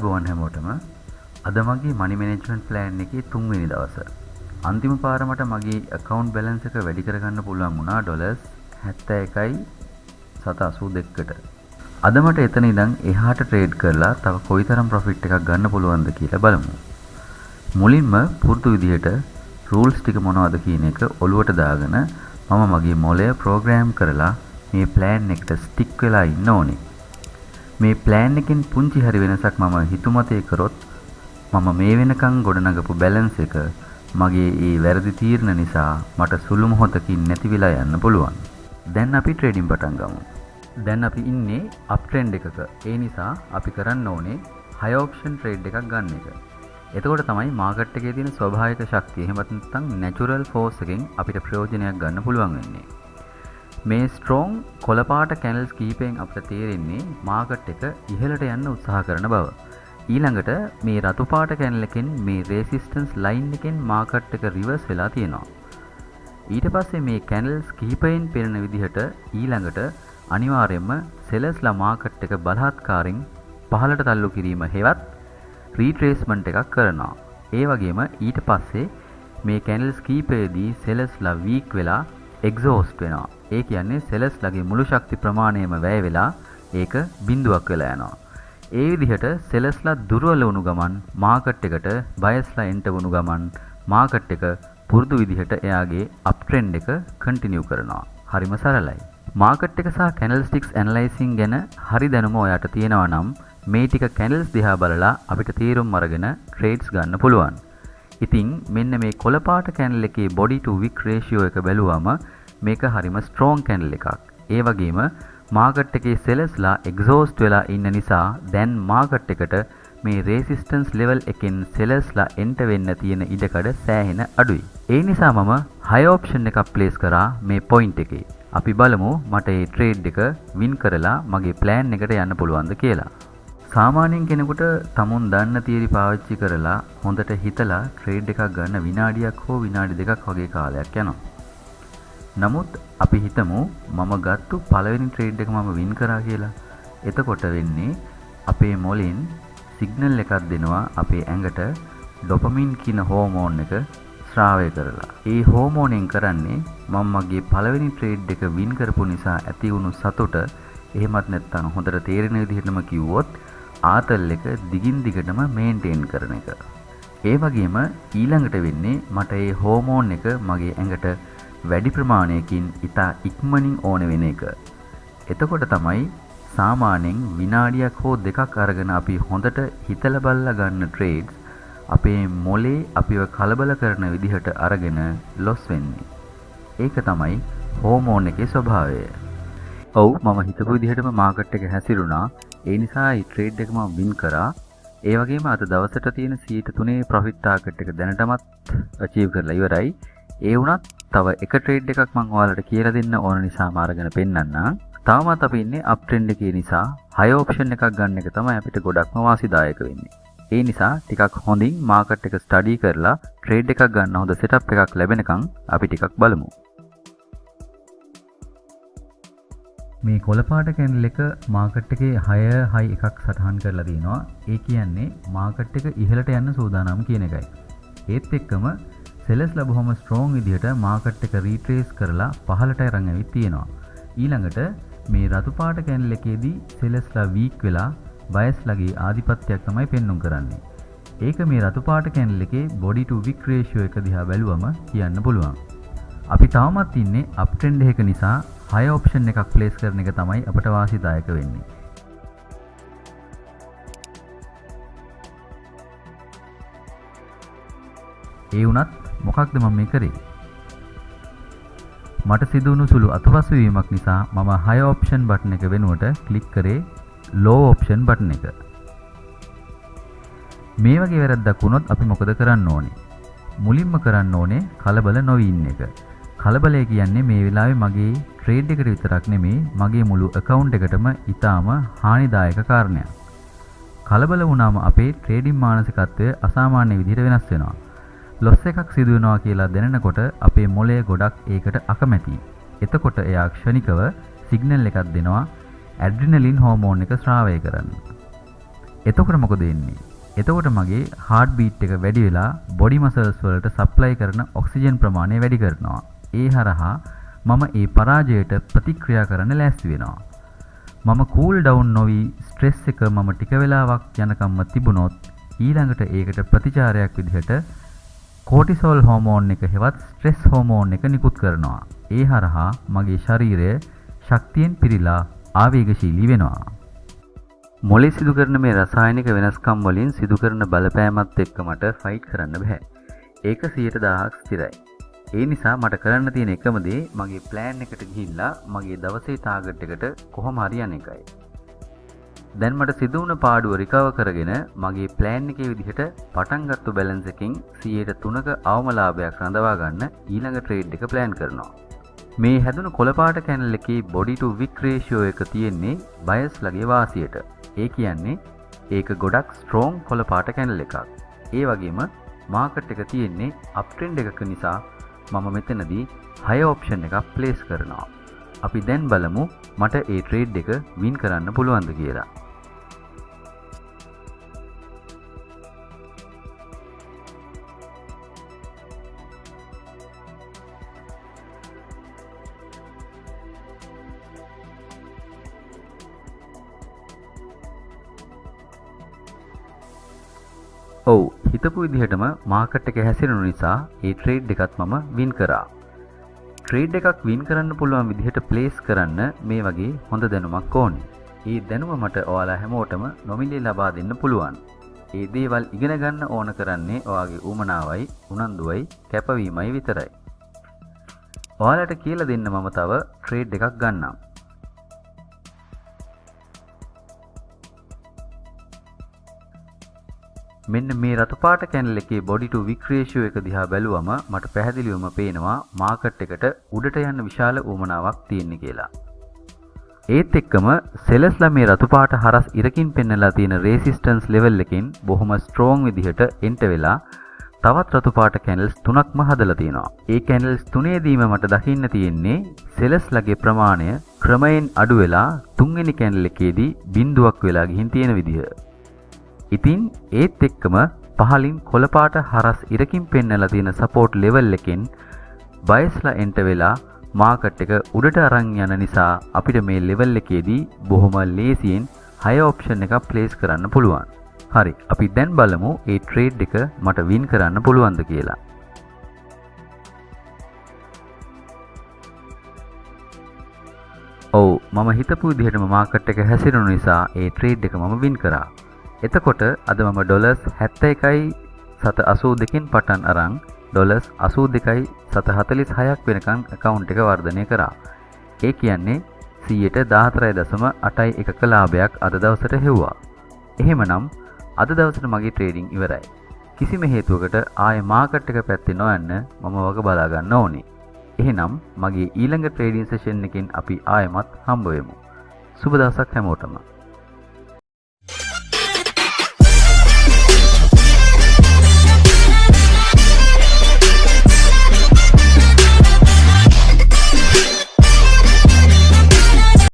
ආයුබෝවන් හැමෝටම. අද මගේ මනි මැනේජ්මන්ට් ප්ලෑන් එකේ 3 වෙනි දවස. අන්තිම පාර මට මගේ account balance එක වැඩි කරගන්න පුළුවන් වුණා $71.782කට. අද මට එතන ඉඳන් එහාට ට්‍රේඩ් කරලා තව කොයිතරම් ප්‍රොෆිට් එකක් ගන්න පුළුවන්ද කියලා බලමු. මුලින්ම පුරුදු විදිහට rules ටික මොනවද කියන එක ඔලුවට දාගෙන මම මගේ මොලය ප්‍රෝග්‍රෑම් කරලා මේ ප්ලෑන් එකට ස්ටික් වෙලා ඉන්න ඕනේ. මේ ප්ලෑන් එකෙන් පුංචි හරි වෙනසක් මම හිතුමතේ කරොත් මම මේ වෙනකන් ගොඩනගපු බැලන්ස් එක මගේ ඒ වැරදි තීරණ නිසා මට සුළු මොහොතකින් නැති වෙලා යන්න පුළුවන්. දැන් අපි ට්‍රේඩින් පටන් ගමු. දැන් අපි ඉන්නේ අප් ට්‍රෙන්ඩ් එකක. ඒ නිසා අපි කරන්න ඕනේ හයි ඔප්ෂන් ට්‍රේඩ් එකක් ගන්න එක. එතකොට තමයි මාකට් එකේ තියෙන ස්වභාවික ශක්තිය එහෙමත් නැත්නම් නැචරල් ෆෝස් එකෙන් අපිට ප්‍රයෝජනයක් ගන්න පුළුවන් වෙන්නේ. මේ ස්ට්‍රෝං කොළපාට කැනල්ස් කීපයෙන් අපිට තේරෙන්නේ මාකට් එක ඉහළට යන්න උත්සාහ කරන බව. ඊළඟට මේ රතු පාට කැනල් එකෙන් මේ රෙසිස්ටන්ස් ලයින් එකෙන් මාකට් එක රිවර්ස් වෙලා තියෙනවා. ඊට පස්සේ මේ කැනල්ස් කිහිපයෙන් පෙනෙන විදිහට ඊළඟට අනිවාර්යයෙන්ම සෙලර්ස්ලා මාකට් එක බලහත්කාරයෙන් පහළට තල්ලු කිරීම හේවත් රීට්‍රේස්මන්ට් එකක් කරනවා. ඒ වගේම ඊට පස්සේ මේ කැනල්ස් කිහිපයේදී සෙලර්ස්ලා වීක් වෙලා එක්සෝස්ට් වෙනවා. ඒ කියන්නේ සෙලර්ස්ලාගේ මුළු ශක්ති ප්‍රමාණයම වැය වෙලා ඒක බිඳුවක් වෙලා යනවා. ඒ විදිහට සෙලර්ස්ලා දුර්වල වුණු ගමන් මාකට් එකට බයස්ලා එන්ටර් වුණු ගමන් මාකට් එක පුරුදු විදිහට එයාගේ අප් ට්‍රෙන්ඩ් එක කන්ටිනියු කරනවා. හරිම සරලයි. මාකට් එක සහ කැන්ඩල්ස්ටික්ස් ඇනලයිසින් ගැන හරි දැනුම ඔයාට තියෙනවා නම් මේ ටික කැන්ඩල්ස් දිහා බලලා අපිට තීරුම් අරගෙන ට්‍රේඩ්ස් ගන්න පුළුවන්. ඉතින් මෙන්න මේ කොළ පාට කැන්ඩල් එකේ body to wick ratio එක බැලුවම මේක හරිම ස්ට්‍රෝං කැන්ඩල් එකක්. ඒ වගේම මාකට් එකේ සෙලර්ස්ලා එක්සෝස්ට් වෙලා ඉන්න නිසා දැන් මාකට් එකට මේ රෙසිස්ටන්ස් ලෙවල් එකෙන් සෙලර්ස්ලා එන්ටර් වෙන්න තියෙන ඉඩකඩ සෑහෙන අඩුයි. ඒ නිසා මම හයි ඔප්ෂන් එකක් ප්ලේස් කරා මේ පොයින්ට් එකේ. අපි බලමු මට මේ ට්‍රේඩ් එක වින් කරලා මගේ ප්ලෑන් එකට යන්න පුළුවන්ද කියලා. සාමාන්‍යයෙන් කෙනෙකුට තමුන් දන්න තියරි පාවිච්චි කරලා හොඳට හිතලා ට්‍රේඩ් එකක් ගන්න විනාඩියක් හෝ විනාඩි දෙකක් වගේ කාලයක් යනවා. නමුත් අපි හිතමු මම ගත්තු පළවෙනි ට්‍රේඩ් එක මම වින් කරා කියලා. එතකොට වෙන්නේ අපේ මොලෙන් සිග්නල් එකක් දෙනවා අපේ ඇඟට ඩොපමින් කියන හෝමෝන් එක ස්‍රාවය කරලා. ඒ හෝමෝනෙන් කරන්නේ මම මගේ පළවෙනි ට්‍රේඩ් එක වින් කරපු නිසා ඇති වුණු සතුට එහෙමත් නැත්නම් හොඳට තේරෙන විදිහටම කිව්වොත් ආතල් එක දිගින් දිගටම මේන්ටේන් කරන එක. ඒ වගේම ඊළඟට වෙන්නේ මට ඒ හෝමෝන් එක මගේ ඇඟට වැඩි ප්‍රමාණයකින් ඉතා ඉක්මනින් ඕන වෙන එක. එතකොට තමයි සාමාන්‍යයෙන් විනාඩියක් හෝ දෙකක් අරගෙන අපි හොඳට හිතලා බලලා ගන්න ට්‍රේඩ්ස් අපේ මොලේ අපිව කලබල කරන විදිහට අරගෙන ලොස් වෙන්නේ. ඒක තමයි හෝමෝන් එකේ ස්වභාවය. ඔව් මම හිතපු විදිහටම මාකට් එක හැසිරුණා. ඒ නිසා මේ ට්‍රේඩ් එක මම වින් කරා. ඒ වගේම අද දවසට තියෙන 3% ප්‍රොෆිට් ටාගට් එක දැනටමත් අචීව් කරලා ඉවරයි. ඒ වුණත් තව එක ට්‍රේඩ් එකක් මම ඔයාලට කියලා දෙන්න ඕන නිසා මාර්ගන පෙන්නන්නම්. තාමත් අපි ඉන්නේ අප් ට්‍රෙන්ඩ් එකේ නිසා හයි ඔප්ෂන් එකක් ගන්න එක තමයි අපිට ගොඩක්ම වාසිදායක වෙන්නේ. ඒ නිසා ටිකක් හොඳින් මාකට් එක ස්ටඩි කරලා ට්‍රේඩ් එකක් ගන්න හොඳ සෙටප් එකක් ලැබෙනකන් අපි ටිකක් බලමු. මේ කොළපාට කැන්ඩල් එක මාකට් එකේ 6 හයි එකක් සටහන් කරලා තියෙනවා. ඒ කියන්නේ මාකට් එක ඉහළට යන්න සූදානම් කියන එකයි. ඒත් එක්කම සෙලර්ස්ලා බොහොම ස්ට්‍රෝං විදිහට මාකට් එක රීට්‍රේස් කරලා පහළට අරන් ඇවිත් තියෙනවා. ඊළඟට මේ රතු පාට කැන්ඩල් එකේදී සෙලර්ස්ලා වීක් වෙලා බයස්ලාගේ ආධිපත්‍යයක් තමයි පෙන්වුම් කරන්නේ. ඒක මේ රතු පාට කැන්ඩල් එකේ body to wick ratio එක දිහා බැලුවම කියන්න පුළුවන්. අපි තාමත් ඉන්නේ අප් ට්‍රෙන්ඩ් එකක නිසා හයි ඔප්ෂන් එකක් ප්ලේස් කරන එක තමයි අපට වාසිදායක වෙන්නේ. ඒ වුණත් මොකක්ද මම මේ කරේ? මට සිදුවුණු සුළු අතපසු වීමක් නිසා මම හයි ඔප්ෂන් බටන් එක වෙනුවට ක්ලික් කරේ ලෝ ඔප්ෂන් බටන් එක. මේ වගේ වැරද්දක් වුණොත් අපි මොකද කරන්න ඕනේ? මුලින්ම කරන්න ඕනේ කලබල නොවී ඉන්න එක. කලබලය කියන්නේ මේ වෙලාවේ මගේ ට්‍රේඩ් එකට විතරක් නෙමෙයි මගේ මුළු account එකටම ඊටාම හානිදායක කාරණයක්. කලබල වුණාම අපේ ට්‍රේඩින් මානසිකත්වය අසාමාන්‍ය විදිහට වෙනස් වෙනවා. ලොස් එකක් සිදු වෙනවා කියලා දැනෙනකොට අපේ මොළය ගොඩක් ඒකට අකමැතියි. එතකොට එයා ක්ෂණිකව සිග්නල් එකක් දෙනවා ඇඩ්‍රිනලින් හෝමෝන් එක ස්‍රාවය කරන්න. එතකොට මොකද වෙන්නේ? එතකොට මගේ heart beat එක වැඩි වෙලා body muscles වලට supply කරන oxygen ප්‍රමාණය වැඩි කරනවා. ඒ හරහා මම ඒ පරාජයට ප්‍රතික්‍රියා කරන්න ලෑස්ති වෙනවා. මම cool down නොවි stress එක මම ටික වෙලාවක් යනකම්ම තිබුණොත් ඊළඟට ඒකට ප්‍රතිචාරයක් විදිහට cortisol hormone එක හෙවත් stress hormone එක නිකුත් කරනවා. ඒ හරහා මගේ ශරීරය ශක්තියෙන් පිරීලා ආවේගශීලී වෙනවා. මොලේ සිදු කරන මේ රසායනික වෙනස්කම් වලින් සිදු කරන බලපෑමත් එක්ක මට ෆයිට් කරන්න බෑ. ඒක 100%ක් ස්ථිරයි. ඒ නිසා මට කරන්න තියෙන එකම දේ මගේ ප්ලෑන් එකට ගිහිල්ලා මගේ දවසේ ටාගට් එකට කොහොම හරි යන එකයි. දැන් මට සිදු වුණ පාඩුව රිකවර් කරගෙන මගේ ප්ලෑන් එකේ විදිහට පටන් ගත්ත බැලන්ස් එකකින් 3%ක අවම ලාභයක් රඳවා ගන්න ඊළඟ ට්‍රේඩ් එක ප්ලෑන් කරනවා. මේ හැදුණු කොළපාට කැනල් එකේ body to wick ratio එක තියෙන්නේ බයස් ලගේ වාසියට. ඒ කියන්නේ ඒක ගොඩක් ස්ට්‍රෝං කොළපාට කැනල් එකක්. ඒ වගේම මාකට් එක තියෙන්නේ අප් ට්‍රෙන්ඩ් එකක නිසා මම මෙතනදී හයි ඔප්ෂන් එකක් ප්ලේස් කරනවා. අපි දැන් බලමු මට ඒ ට්‍රේඩ් එක වින් කරන්න පුළුවන්ද කියලා. ඔව් හිතපු විදිහටම මාකට් එක හැසිරෙන නිසා ඒ ට්‍රේඩ් එකත් මම වින් කරා. ට්‍රේඩ් එකක් වින් කරන්න පුළුවන් විදිහට ප්ලේස් කරන්න මේ වගේ හොඳ දැනුමක් ඕනේ. ඒ දැනුම මට ඔයාලා හැමෝටම නොමිලේ ලබා දෙන්න පුළුවන්. ඒ දේවල් ඉගෙන ගන්න ඕන කරන්නේ ඔයාගේ උමනාවයි, උනන්දුවයි, කැපවීමයි විතරයි. ඔයාලට කියලා දෙන්න මම තව ට්‍රේඩ් එකක් ගන්නම්. මෙන්න මේ රතු පාට කැනල් එකේ body to wick ratio එක දිහා බැලුවම මට පැහැදිලිවම පේනවා මාකට් එකට උඩට යන්න විශාල උවමනාවක් තියෙන්නේ කියලා. ඒත් එක්කම සෙලස්ලා මේ රතු පාට හරස් ඉරකින් පෙන්නලා තියෙන resistance level එකෙන් බොහොම strong විදිහට එන්ටර් වෙලා තවත් රතු පාට කැනල්ස් තුනක්ම හදලා තියෙනවා. ඒ කැනල්ස් තුනේදීම මට දකින්න තියෙන්නේ සෙලස්ලාගේ ප්‍රමාණය ක්‍රමයෙන් අඩු වෙලා තුන්වෙනි කැනල් එකේදී බිඳුවක් වෙලා ගිහින් තියෙන විදිහ. ඉතින් ඒත් එක්කම පහලින් කොළපාට හරස් ඉරකින් පෙන්නලා තියෙන සපෝට් ලෙවල් එකෙන් බයස්ලා එන්ටර් වෙලා මාකට් එක උඩට අරන් යන නිසා අපිට මේ ලෙවල් එකේදී බොහොම ලේසියෙන් හයි ඔප්ෂන් එකක් ප්ලේස් කරන්න පුළුවන්. හරි, අපි දැන් බලමු මේ ට්‍රේඩ් එක මට වින් කරන්න පුළුවන්ද කියලා. ඔව්, මම හිතපු විදිහටම මාකට් එක හැසිරුණු නිසා ඒ ට්‍රේඩ් එක මම වින් කරා. එතකොට අද මම $71.82කින් පටන් අරන් $82.46ක් වෙනකන් account එක වර්ධනය කරා. ඒ කියන්නේ 14.81ක ලාභයක් අද දවසට හෙව්වා. එහෙමනම් අද දවසට මගේ ට්‍රේඩින් ඉවරයි. කිසිම හේතුවකට ආයේ මාකට් එක පැත්තේ නොයන්න මම වග බලා ගන්න ඕනේ. එහෙනම් මගේ ඊළඟ ට්‍රේඩින් සෙෂන් එකෙන් අපි ආයෙමත් හම්බ වෙමු. සුබ දවසක් හැමෝටම.